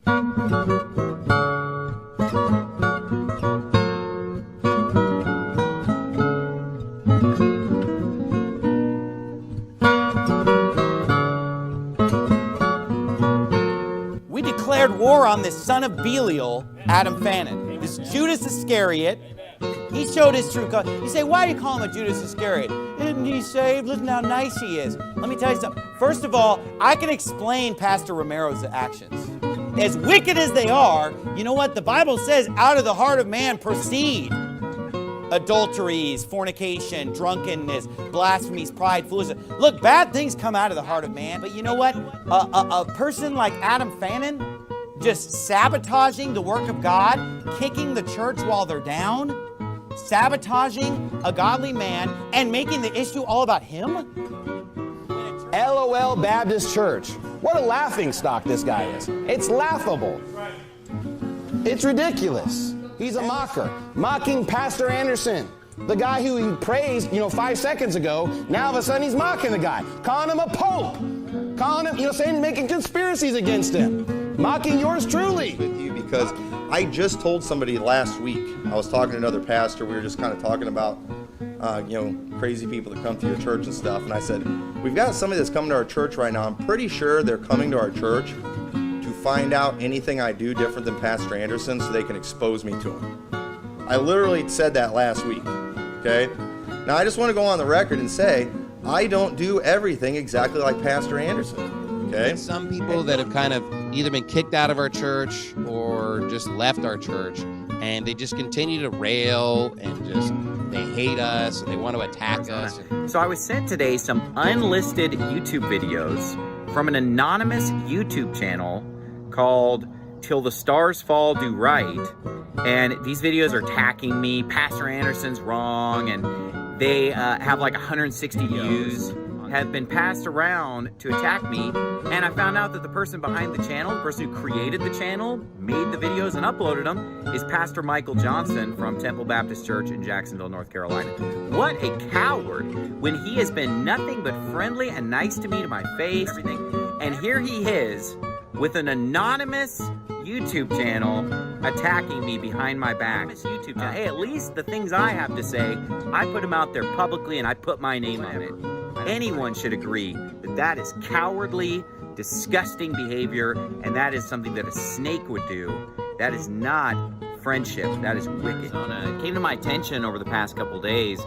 We declared war on this son of Belial, Adam Fannin, this Judas Iscariot. He showed his true color. You say, why do you call him a Judas Iscariot? Isn't he saved? Listen how nice he is. Let me tell you something. First of all, I can explain Pastor Romero's actions. As wicked as they are, you know what? The Bible says out of the heart of man proceed adulteries, fornication, drunkenness, blasphemies, pride, foolishness. Look, bad things come out of the heart of man. But you know what? A person like Adam Fannin just sabotaging the work of God, kicking the church while they're down, sabotaging a godly man, and making the issue all about him? LOL Baptist Church. What a laughing stock this guy is. It's laughable. It's ridiculous. He's a mocker. Mocking Pastor Anderson, the guy who he praised, 5 seconds ago. Now all of a sudden he's mocking the guy, calling him a pope, calling him, saying making conspiracies against him, mocking yours truly. With you because I just told somebody last week, I was talking to another pastor, we were just kind of talking about crazy people that come to your church and stuff, and I said, we've got somebody that's coming to our church right now. I'm pretty sure they're coming to our church to find out anything I do different than Pastor Anderson so they can expose me to him. I literally said that last week, okay? Now I just want to go on the record and say, I don't do everything exactly like Pastor Anderson, okay? Some people that have kind of either been kicked out of our church or just left our church, and they just continue to rail and just, they hate us and they want to attack us. So I was sent today some unlisted YouTube videos from an anonymous YouTube channel called Till the Stars Fall Do Right. And these videos are attacking me. Pastor Anderson's wrong. And they have like 160 views. Have been passed around to attack me, and I found out that the person behind the channel, the person who created the channel, made the videos and uploaded them, is Pastor Michael Johnson from Temple Baptist Church in Jacksonville, North Carolina. What a coward, when he has been nothing but friendly and nice to me, to my face, everything. And here he is with an anonymous YouTube channel attacking me behind my back. This YouTube channel. Hey, at least the things I have to say, I put them out there publicly and I put my name on it. Anyone should agree that that is cowardly, disgusting behavior, and that is something that a snake would do. That is not friendship. That is wicked. It came to my attention over the past couple days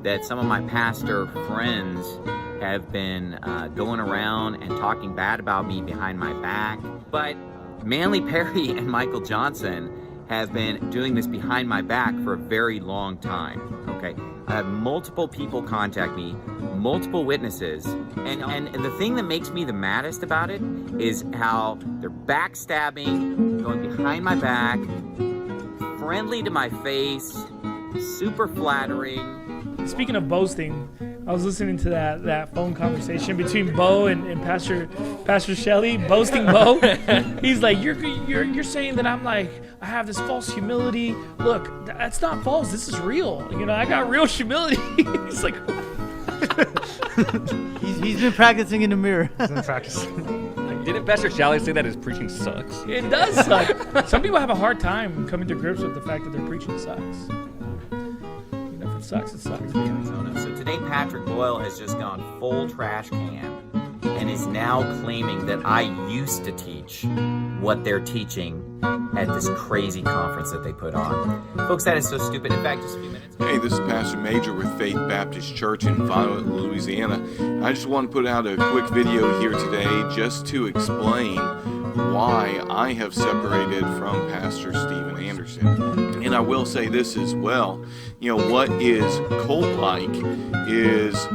that some of my pastor friends have been going around and talking bad about me behind my back. But Manly Perry and Michael Johnson have been doing this behind my back for a very long time, okay? I have multiple people contact me, multiple witnesses, and the thing that makes me the maddest about it is how they're backstabbing, going behind my back, friendly to my face, super flattering. Speaking of boasting, I was listening to that phone conversation between Bo and Pastor Shelley, boasting Bo. He's like, you're saying that I'm like, I have this false humility. Look, that's not false. This is real. I got real humility. He's like, he's been practicing in the mirror. He's been practicing. Didn't Pastor Shelley say that his preaching sucks? It does suck. Some people have a hard time coming to grips with the fact that their preaching sucks. If it sucks, it sucks. So today Patrick Boyle has just gone full trash can and is now claiming that I used to teach what they're teaching at this crazy conference that they put on. Folks, that is so stupid. In fact, just a few minutes. Hey, this is Pastor Major with Faith Baptist Church in Violet, Louisiana. I just want to put out a quick video here today just to explain why I have separated from Pastor Stephen Anderson. And I will say this as well. What is cult-like is,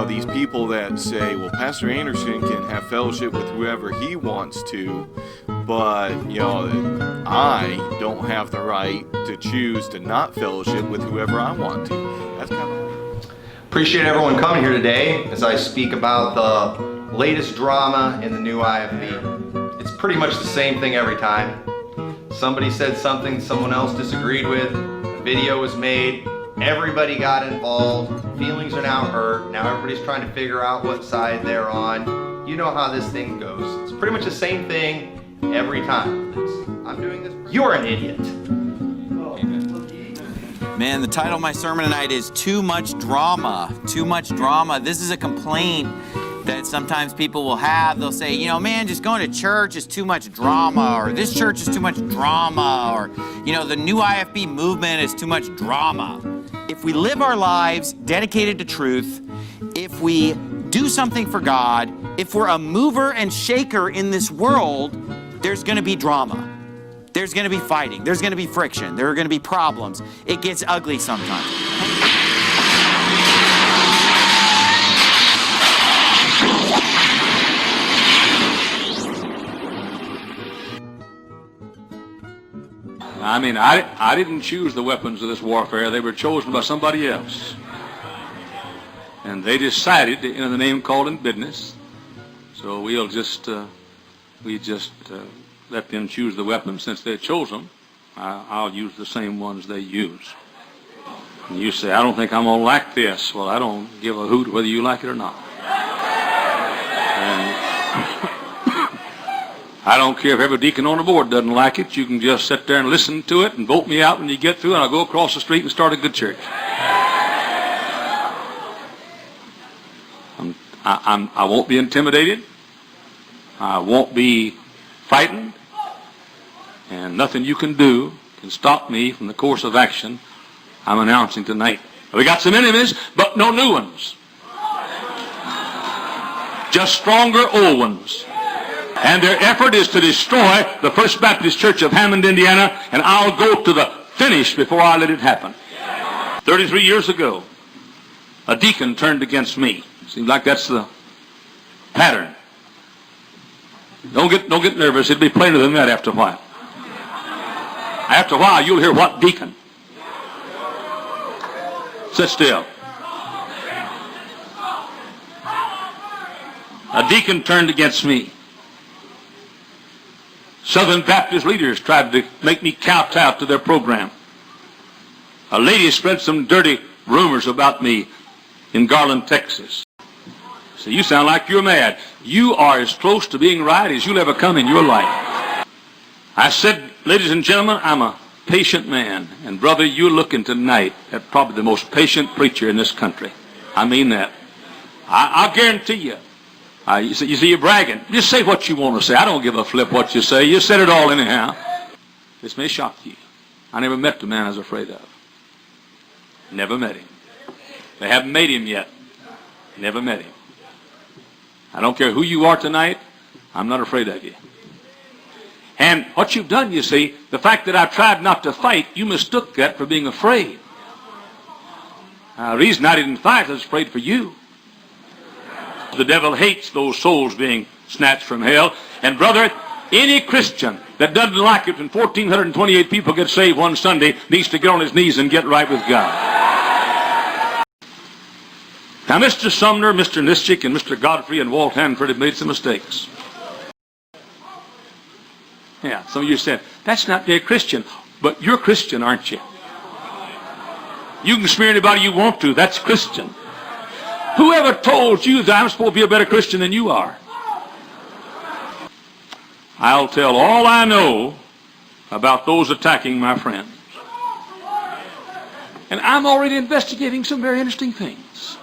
these people that say, well, Pastor Anderson can have fellowship with whoever he wants to, but, I don't have the right to choose to not fellowship with whoever I want to. That's kind of... Appreciate everyone coming here today as I speak about the latest drama in the new IFB. It's pretty much the same thing every time. Somebody said something someone else disagreed with, a video was made, everybody got involved, feelings are now hurt, now everybody's trying to figure out what side they're on. You know how this thing goes. It's pretty much the same thing Every time. I'm doing this. You're an idiot. Man, the title of my sermon tonight is Too Much Drama. Too much drama. This is a complaint that sometimes people will have. They'll say, you know, man, just going to church is too much drama, or this church is too much drama, or, you know, the new IFB movement is too much drama. If we live our lives dedicated to truth, if we do something for God, if we're a mover and shaker in this world, there's going to be drama. There's going to be fighting. There's going to be friction. There are going to be problems. It gets ugly sometimes. I mean, I didn't choose the weapons of this warfare. They were chosen by somebody else. And they decided in the name called in business. So we'll just, let them choose the weapons. Since they chose them, I'll use the same ones they use. And you say, I don't think I'm going to like this. Well, I don't give a hoot whether you like it or not. And I don't care if every deacon on the board doesn't like it. You can just sit there and listen to it and vote me out when you get through, and I'll go across the street and start a good church. I won't be intimidated. I won't be frightened. And nothing you can do can stop me from the course of action I'm announcing tonight. We got some enemies, but no new ones. Just stronger old ones. And their effort is to destroy the First Baptist Church of Hammond, Indiana, and I'll go to the finish before I let it happen. 33 years ago, a deacon turned against me. Seems like that's the pattern. Don't get nervous. It'll be plainer than that after a while. After a while, you'll hear what deacon. Sit still. A deacon turned against me. Southern Baptist leaders tried to make me kowtow to their program. A lady spread some dirty rumors about me in Garland, Texas. So you sound like you're mad. You are as close to being right as you'll ever come in your life. I said, ladies and gentlemen, I'm a patient man. And brother, you're looking tonight at probably the most patient preacher in this country. I mean that. I'll guarantee you. You see, you're bragging. Just say what you want to say. I don't give a flip what you say. You said it all anyhow. This may shock you. I never met the man I was afraid of. Never met him. They haven't made him yet. Never met him. I don't care who you are tonight. I'm not afraid of you. And what you've done, you see, the fact that I tried not to fight, you mistook that for being afraid. The reason I didn't fight, I was afraid for you. The devil hates those souls being snatched from hell. And brother, any Christian that doesn't like it when 1,428 people get saved one Sunday needs to get on his knees and get right with God. Now, Mr. Sumner, Mr. Nischik, and Mr. Godfrey and Walt Hanford have made some mistakes. Yeah, some of you said, that's not being a Christian. But you're Christian, aren't you? You can smear anybody you want to. That's Christian. Whoever told you that I'm supposed to be a better Christian than you are? I'll tell all I know about those attacking my friends. And I'm already investigating some very interesting things.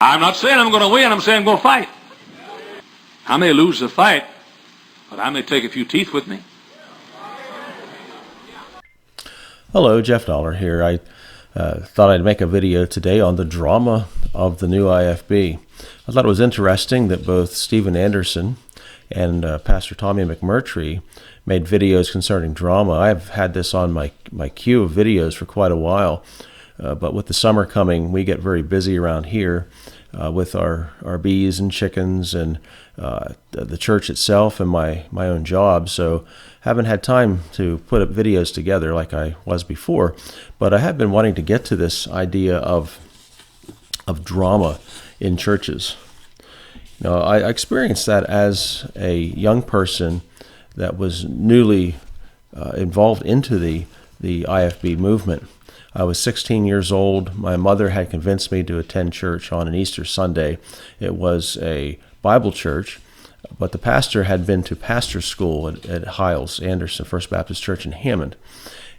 I'm not saying I'm going to win. I'm saying I'm going to fight. I may lose the fight, but I may take a few teeth with me. Hello, Jeff Dollar here. I thought I'd make a video today on the drama of the new IFB. I thought it was interesting that both Stephen Anderson and Pastor Tommy McMurtry made videos concerning drama. I've had this on my queue of videos for quite a while, but with the summer coming, we get very busy around here with our bees and chickens and the church itself and my own job, so haven't had time to put up videos together like I was before. But I have been wanting to get to this idea of drama in churches. You know, I experienced that as a young person that was newly involved into the IFB movement. I was 16 years old. My mother had convinced me to attend church on an Easter Sunday. It was a Bible church, But the pastor had been to pastor school at Hyles-Anderson First Baptist Church in Hammond,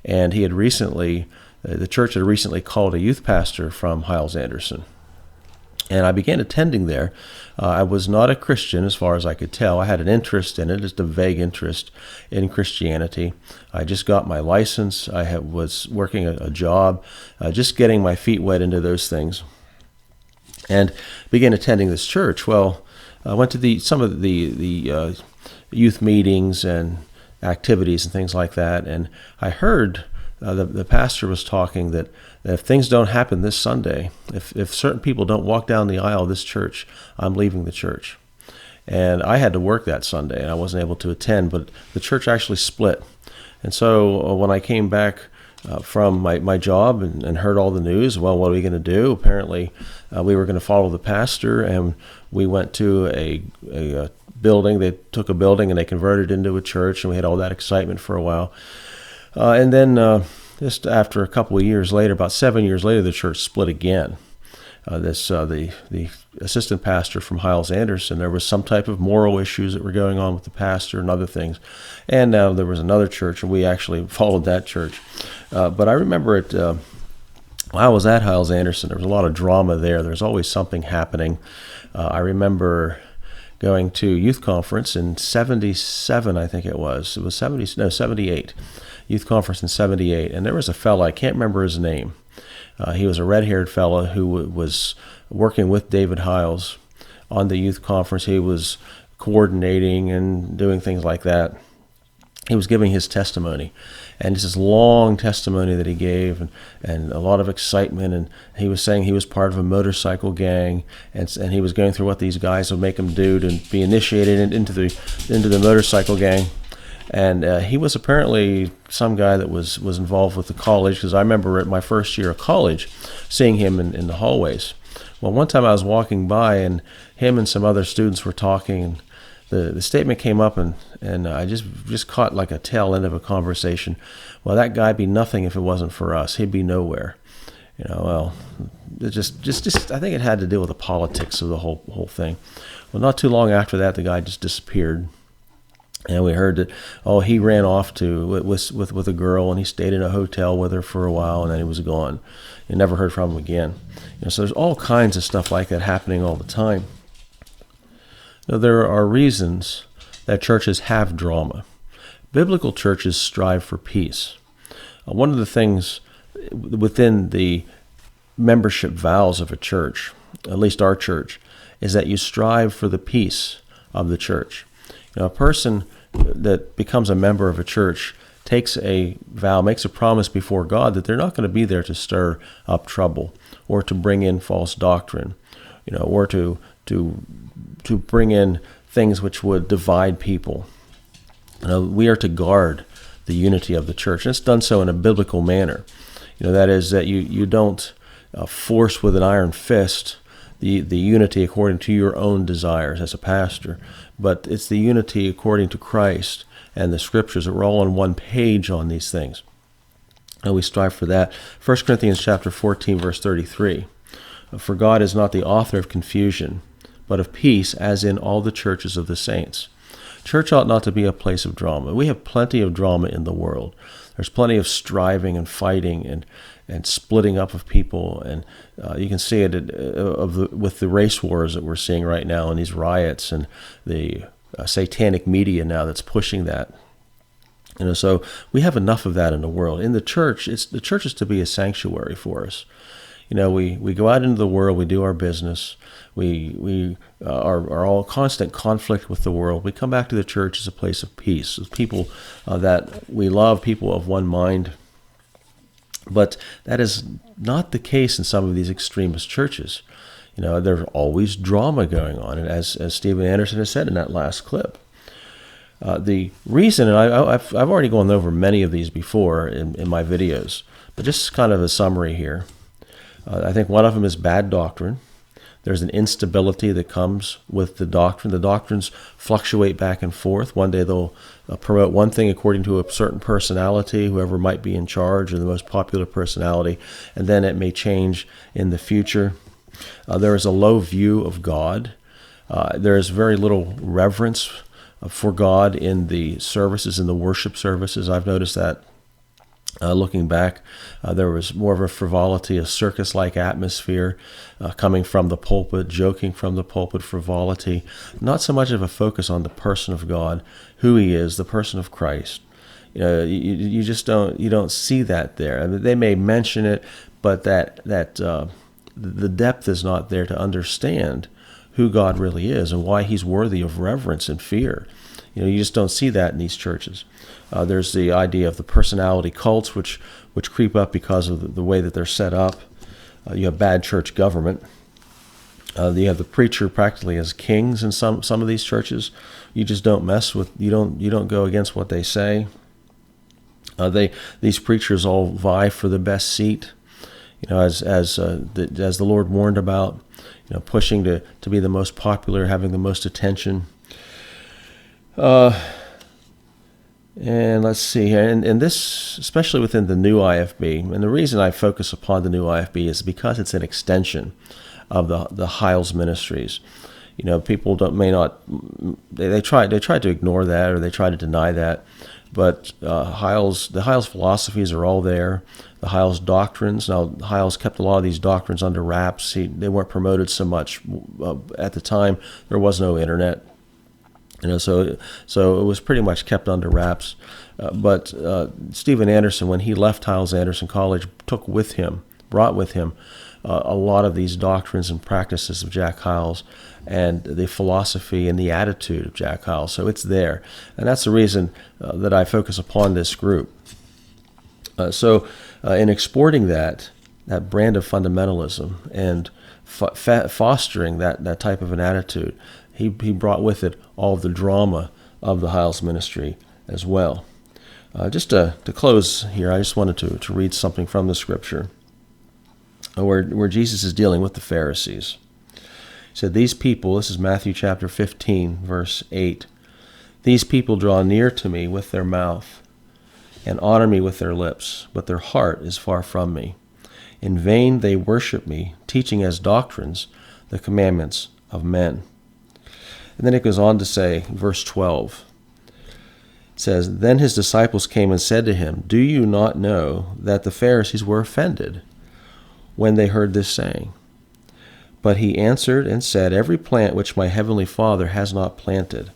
and he had recently, the church had recently called a youth pastor from Hyles-Anderson. And I began attending there. I was not a Christian as far as I could tell. I had an interest in it, just a vague interest in Christianity. I just got my license. Was working a job, just getting my feet wet into those things. And began attending this church. Well, I went to some of the youth meetings and activities and things like that, and I heard the pastor was talking that if things don't happen this Sunday, if certain people don't walk down the aisle of this church, I'm leaving the church. And I had to work that Sunday, and I wasn't able to attend, but the church actually split. And so when I came back from my job and heard all the news, well, what are we going to do? Apparently, we were going to follow the pastor, and we went to a building. They took a building and they converted it into a church, and we had all that excitement for a while. And then just after a couple of years later, about 7 years later, the church split again. The assistant pastor from Hyles-Anderson, there was some type of moral issues that were going on with the pastor and other things. And now there was another church, and we actually followed that church. But I remember it, while I was at Hyles-Anderson, there was a lot of drama there. There's always something happening. I remember going to youth conference in 77, I think it was. It was 78. Youth conference in 78. And there was a fellow, I can't remember his name. He was a red-haired fellow who was working with David Hyles on the youth conference. He was coordinating and doing things like that. He was giving his testimony, and it's this long testimony that he gave, and a lot of excitement. And he was saying he was part of a motorcycle gang, and he was going through what these guys would make him do to be initiated into the motorcycle gang. And he was apparently some guy that was involved with the college, because I remember at my first year of college seeing him in the hallways. Well, one time I was walking by, and him and some other students were talking, and the statement came up, and I just caught like a tail end of a conversation. Well, that guy'd be nothing if it wasn't for us. He'd be nowhere. Well, it just I think it had to do with the politics of the whole thing. Well, not too long after that, the guy just disappeared. And we heard that, he ran off with a girl, and he stayed in a hotel with her for a while, and then he was gone. You never heard from him again. So there's all kinds of stuff like that happening all the time. Now, there are reasons that churches have drama. Biblical churches strive for peace. One of the things within the membership vows of a church, at least our church, is that you strive for the peace of the church. A person that becomes a member of a church takes a vow, makes a promise before God that they're not going to be there to stir up trouble or to bring in false doctrine, or to bring in things which would divide people. We are to guard the unity of the church, and it's done so in a biblical manner. That is that you don't force with an iron fist the unity according to your own desires as a pastor, but it's the unity according to Christ and the Scriptures, that we're all on one page on these things. And we strive for that. 1 Corinthians chapter 14, verse 33. For God is not the author of confusion, but of peace, as in all the churches of the saints. Church ought not to be a place of drama. We have plenty of drama in the world. There's plenty of striving and fighting and splitting up of people, and you can see it with the race wars that we're seeing right now, and these riots, and the satanic media now that's pushing that. So we have enough of that in the world. In the church, the church is to be a sanctuary for us. We go out into the world, we do our business, we are all in constant conflict with the world. We come back to the church as a place of peace, with people that we love, people of one mind. But that is not the case in some of these extremist churches. There's always drama going on, and as Stephen Anderson has said in that last clip. The reason, and I've already gone over many of these before in my videos, but just kind of a summary here. I think one of them is bad doctrine. There's an instability that comes with the doctrine. The doctrines fluctuate back and forth. One day they'll promote one thing according to a certain personality, whoever might be in charge, or the most popular personality, and then it may change in the future. There is a low view of God. There is very little reverence for God in the services, in the worship services. I've noticed that. Looking back, there was more of a frivolity, a circus-like atmosphere coming from the pulpit, joking from the pulpit, frivolity. Not so much of a focus on the person of God, who He is, the person of Christ. You just don't see that there. I mean, they may mention it, but the depth is not there to understand who God really is and why He's worthy of reverence and fear. You just don't see that in these churches. There's the idea of the personality cults, which creep up because of the way that they're set up. You have bad church government. You have the preacher practically as kings in some of these churches. You just don't mess with. You don't go against what they say. These preachers all vie for the best seat. As the Lord warned about. Pushing to be the most popular, having the most attention. And let's see here, and this, especially within the new IFB, and the reason I focus upon the new IFB is because it's an extension of the Hyles ministries. People they try to ignore that, or they try to deny that, but the Hyles philosophies are all there. The Hyles doctrines. Now, Hyles kept a lot of these doctrines under wraps. They weren't promoted so much at the time. There was no internet. So it was pretty much kept under wraps. But Stephen Anderson, when he left Hyles-Anderson College, brought with him a lot of these doctrines and practices of Jack Hyles and the philosophy and the attitude of Jack Hyles. So it's there. And that's the reason that I focus upon this group. In exporting that brand of fundamentalism and fostering that type of an attitude, he brought with it all of the drama of the Hyles ministry as well. Just to close here, I just wanted to read something from the scripture where Jesus is dealing with the Pharisees. He said, "These people," this is Matthew chapter 15, verse 8, "These people draw near to me with their mouth and honor me with their lips, but their heart is far from me. In vain they worship me, teaching as doctrines the commandments of men." And then it goes on to say, verse 12, it says, "Then his disciples came and said to him, 'Do you not know that the Pharisees were offended when they heard this saying?' But he answered and said, 'Every plant which my heavenly Father has not planted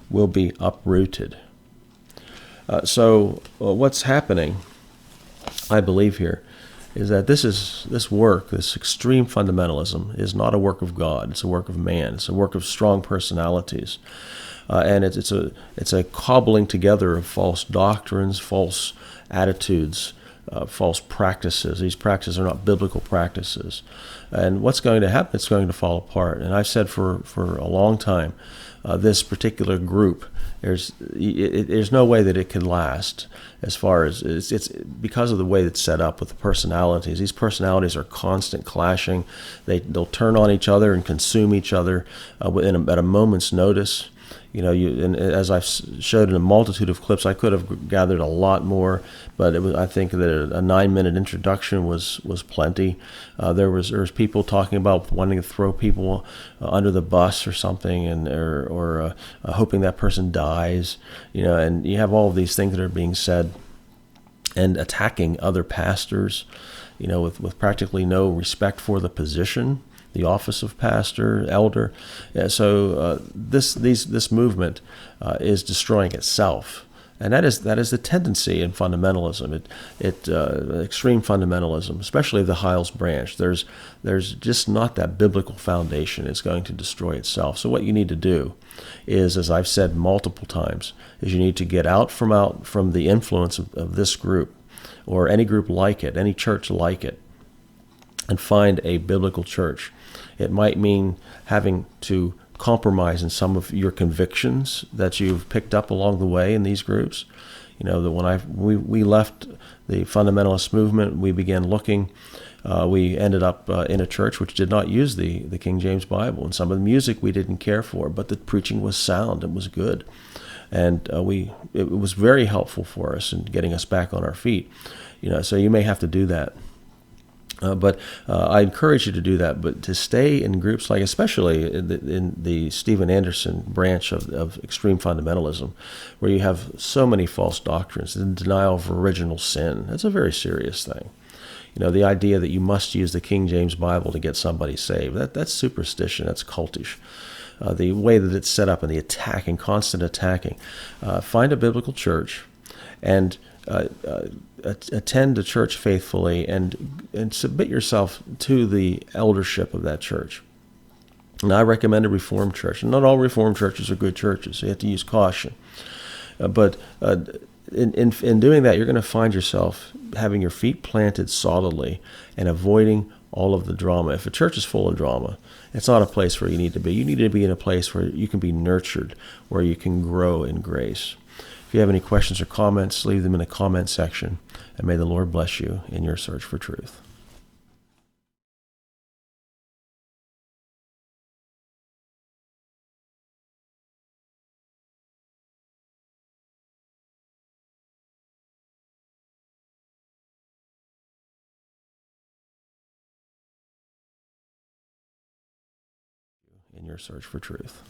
will be uprooted.'" What's happening, I believe here, is that this extreme fundamentalism, is not a work of God. It's a work of man. It's a work of strong personalities, and it's a cobbling together of false doctrines, false attitudes, false practices. These practices are not biblical practices, and what's going to happen? It's going to fall apart. And I've said for a long time, this particular group, there's no way that it can last. As far as it's because of the way it's set up with the personalities. These personalities are constant clashing. They'll turn on each other and consume each other at a moment's notice. And as I've showed in a multitude of clips, I could have gathered a lot more, but I think that a 9-minute introduction was plenty. There was people talking about wanting to throw people under the bus or something, or hoping that person dies. And you have all of these things that are being said, and attacking other pastors, with practically no respect for the position, the office of pastor, elder. This movement is destroying itself, and that is the tendency in fundamentalism. Extreme fundamentalism, especially the Hyles branch. There's just not that biblical foundation. It's going to destroy itself. So what you need to do is, as I've said multiple times, is you need to get out from the influence of this group, or any group like it, any church like it, and find a biblical church. It might mean having to compromise in some of your convictions that you've picked up along the way in these groups. That when we left the fundamentalist movement, we began looking. We ended up in a church which did not use the King James Bible, and some of the music we didn't care for, but the preaching was sound. It was good, and it was very helpful for us in getting us back on our feet. So you may have to do that. But I encourage you to do that, but to stay in groups like, especially in the Stephen Anderson branch of extreme fundamentalism, where you have so many false doctrines and denial of original sin. That's a very serious thing. You know, the idea that you must use the King James Bible to get somebody saved, that's superstition, that's cultish. The way that it's set up and the attacking, constant attacking. Find a biblical church and attend a church faithfully and submit yourself to the eldership of that church. And I recommend a Reformed church. And not all Reformed churches are good churches, so you have to use caution. But in doing that, you're going to find yourself having your feet planted solidly and avoiding all of the drama. If a church is full of drama, it's not a place where you need to be. You need to be in a place where you can be nurtured, where you can grow in grace. If you have any questions or comments, leave them in the comment section, and may the Lord bless you in your search for truth. In your search for truth.